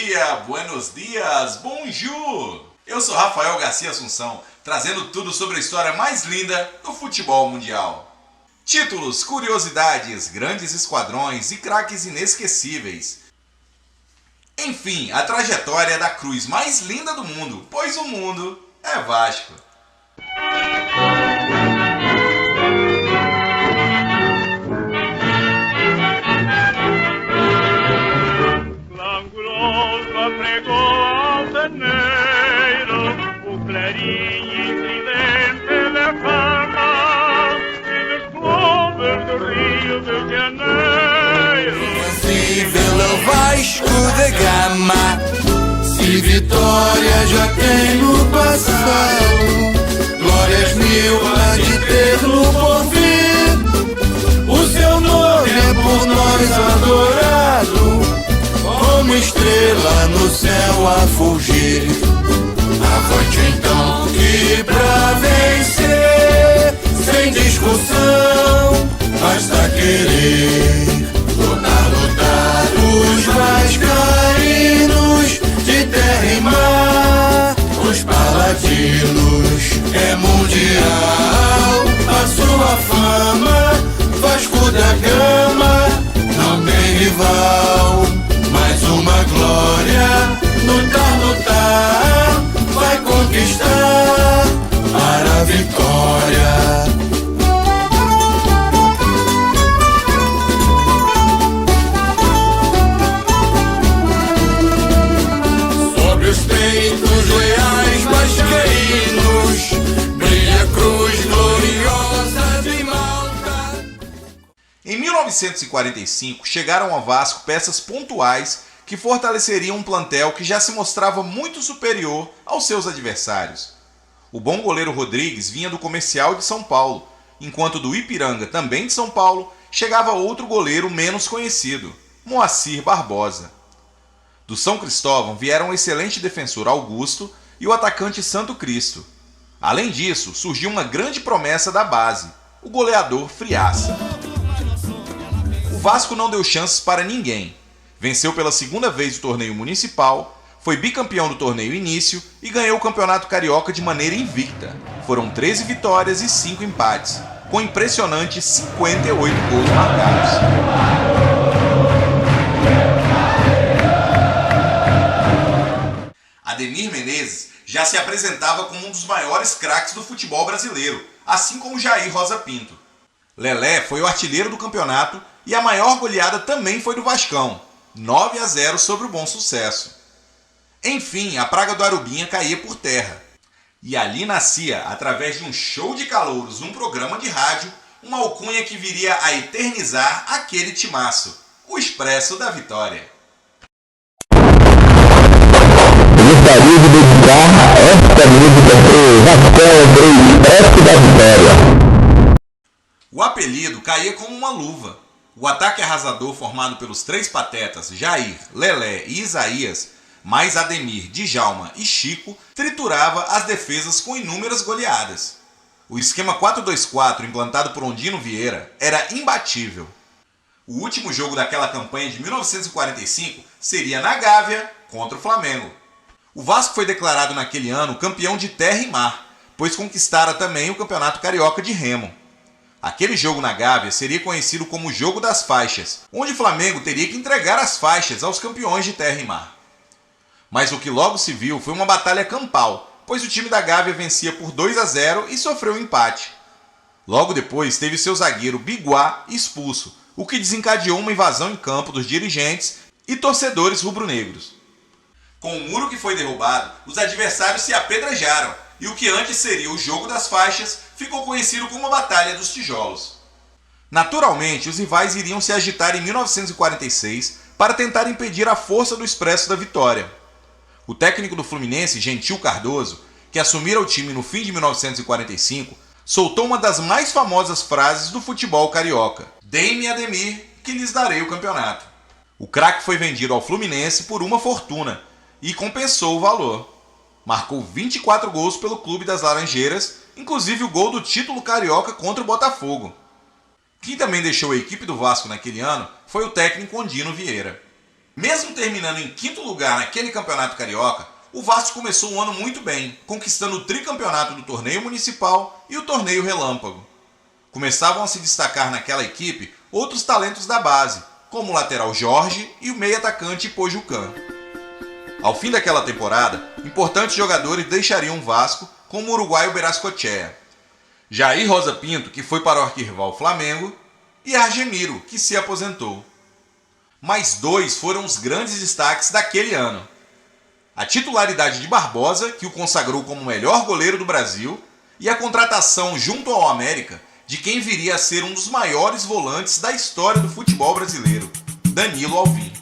dia, buenos dias, bonjour! Eu sou Rafael Garcia Assunção, trazendo tudo sobre a história mais linda do futebol mundial. Títulos, curiosidades, grandes esquadrões e craques inesquecíveis. Enfim, a trajetória da cruz mais linda do mundo, pois o mundo é Vasco. Invencível é o Vasco da Gama. Se vitória já tem no passado, glórias mil há de ter no porvir. O seu nome é por nós adorado, como estrela no céu a fulgir. Avante então que pra vencer, sem discussão, basta querer. Lutar, os vascaínos de terra e mar, os paladinos, é mundial a sua fama. Vasco da Gama não tem rival, mais uma glória. Lutar, vai conquistar para a vitória. Em 1945, chegaram ao Vasco peças pontuais que fortaleceriam um plantel que já se mostrava muito superior aos seus adversários. O bom goleiro Rodrigues vinha do Comercial de São Paulo, enquanto do Ipiranga, também de São Paulo, chegava outro goleiro menos conhecido, Moacir Barbosa. Do São Cristóvão vieram o excelente defensor Augusto e o atacante Santo Cristo. Além disso, surgiu uma grande promessa da base, o goleador Friaça. O Vasco não deu chances para ninguém. Venceu pela segunda vez o torneio municipal, foi bicampeão do torneio início e ganhou o campeonato carioca de maneira invicta. Foram 13 vitórias e 5 empates, com impressionantes 58 gols marcados. Ademir Menezes já se apresentava como um dos maiores craques do futebol brasileiro, assim como Jair Rosa Pinto. Lelé foi o artilheiro do campeonato e a maior goleada também foi do Vascão, 9-0 sobre o Bom Sucesso. Enfim, a praga do Arubinha caía por terra. E ali nascia, através de um show de calouros num programa de rádio, uma alcunha que viria a eternizar aquele timaço, o Expresso da Vitória. Gostaria de dedicar esta música para o Vascão do Expresso da Vitória. O apelido caía como uma luva. O ataque arrasador formado pelos três patetas, Jair, Lelé e Isaías, mais Ademir, Djalma e Chico, triturava as defesas com inúmeras goleadas. O esquema 4-2-4 implantado por Ondino Vieira era imbatível. O último jogo daquela campanha de 1945 seria na Gávea contra o Flamengo. O Vasco foi declarado naquele ano campeão de terra e mar, pois conquistara também o Campeonato Carioca de Remo. Aquele jogo na Gávea seria conhecido como o Jogo das Faixas, onde o Flamengo teria que entregar as faixas aos campeões de terra e mar. Mas o que logo se viu foi uma batalha campal, pois o time da Gávea vencia por 2-0 e sofreu um empate. Logo depois teve seu zagueiro Biguá expulso, o que desencadeou uma invasão em campo dos dirigentes e torcedores rubro-negros. Com o muro que foi derrubado, os adversários se apedrejaram, e o que antes seria o Jogo das Faixas ficou conhecido como a Batalha dos Tijolos. Naturalmente, os rivais iriam se agitar em 1946 para tentar impedir a força do Expresso da Vitória. O técnico do Fluminense, Gentil Cardoso, que assumira o time no fim de 1945, soltou uma das mais famosas frases do futebol carioca: "Dei-me Ademir, que lhes darei o campeonato". O craque foi vendido ao Fluminense por uma fortuna e compensou o valor. Marcou 24 gols pelo Clube das Laranjeiras, inclusive o gol do título carioca contra o Botafogo. Quem também deixou a equipe do Vasco naquele ano foi o técnico Ondino Vieira. Mesmo terminando em quinto lugar naquele campeonato carioca, o Vasco começou um ano muito bem, conquistando o tricampeonato do torneio municipal e o torneio relâmpago. Começavam a se destacar naquela equipe outros talentos da base, como o lateral Jorge e o meio-atacante Pojucan. Ao fim daquela temporada, importantes jogadores deixariam o Vasco, como o uruguaio Berascochea, Jair Rosa Pinto, que foi para o arquirrival Flamengo, e Argemiro, que se aposentou. Mais dois foram os grandes destaques daquele ano: a titularidade de Barbosa, que o consagrou como o melhor goleiro do Brasil, e a contratação junto ao América de quem viria a ser um dos maiores volantes da história do futebol brasileiro, Danilo Alvim.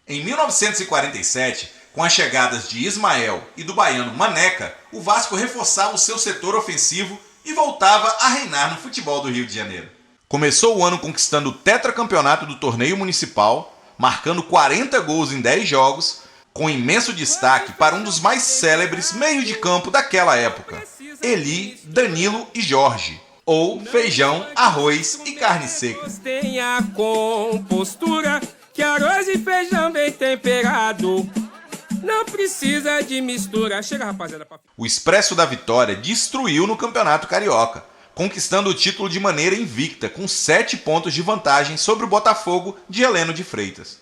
Em 1947, com as chegadas de Ismael e do baiano Maneca, o Vasco reforçava o seu setor ofensivo e voltava a reinar no futebol do Rio de Janeiro. Começou o ano conquistando o tetracampeonato do torneio municipal, marcando 40 gols em 10 jogos, com imenso destaque para um dos mais célebres meios de campo daquela época, Eli, Danilo e Jorge, ou feijão, arroz e carne seca. Tem a compostura que arroz e feijão bem temperado, não precisa de mistura. Chega, rapaziada. O Expresso da Vitória destruiu no Campeonato Carioca, conquistando o título de maneira invicta, com 7 pontos de vantagem sobre o Botafogo de Heleno de Freitas.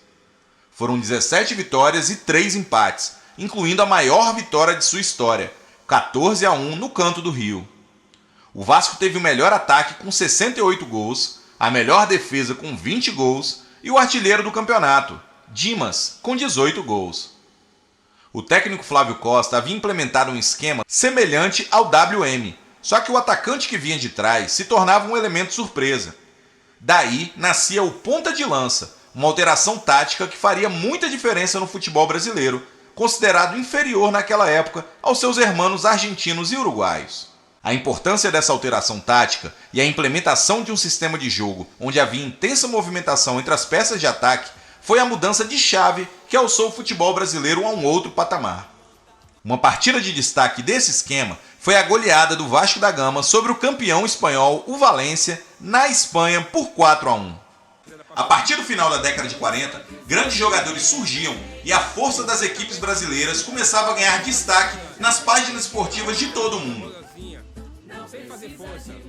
Foram 17 vitórias e 3 empates, incluindo a maior vitória de sua história, 14-1 no Canto do Rio. O Vasco teve o melhor ataque com 68 gols, a melhor defesa com 20 gols e o artilheiro do campeonato, Dimas, com 18 gols. O técnico Flávio Costa havia implementado um esquema semelhante ao WM, só que o atacante que vinha de trás se tornava um elemento surpresa. Daí nascia o ponta de lança, uma alteração tática que faria muita diferença no futebol brasileiro, considerado inferior naquela época aos seus irmãos argentinos e uruguaios. A importância dessa alteração tática e a implementação de um sistema de jogo onde havia intensa movimentação entre as peças de ataque foi a mudança de chave que alçou o futebol brasileiro a um outro patamar. Uma partida de destaque desse esquema foi a goleada do Vasco da Gama sobre o campeão espanhol, o Valência, na Espanha por 4-1. A partir do final da década de 40, grandes jogadores surgiam e a força das equipes brasileiras começava a ganhar destaque nas páginas esportivas de todo o mundo.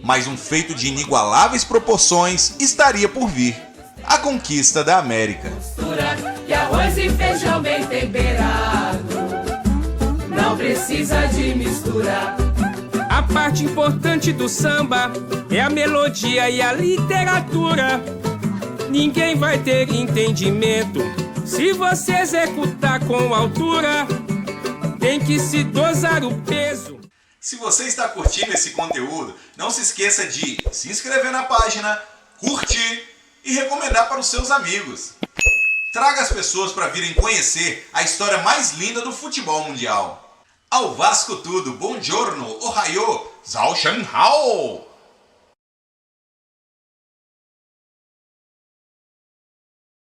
Mas um feito de inigualáveis proporções estaria por vir: a conquista da América. E arroz e feijão bem temperado, não precisa de misturar. A parte importante do samba é a melodia e a literatura. Ninguém vai ter entendimento se você executar com altura. Tem que se dosar o peso. Se você está curtindo esse conteúdo, não se esqueça de se inscrever na página, curtir e recomendar para os seus amigos. Traga as pessoas para virem conhecer a história mais linda do futebol mundial. Ao Vasco tudo, buongiorno, ohayou, zhao shen hao.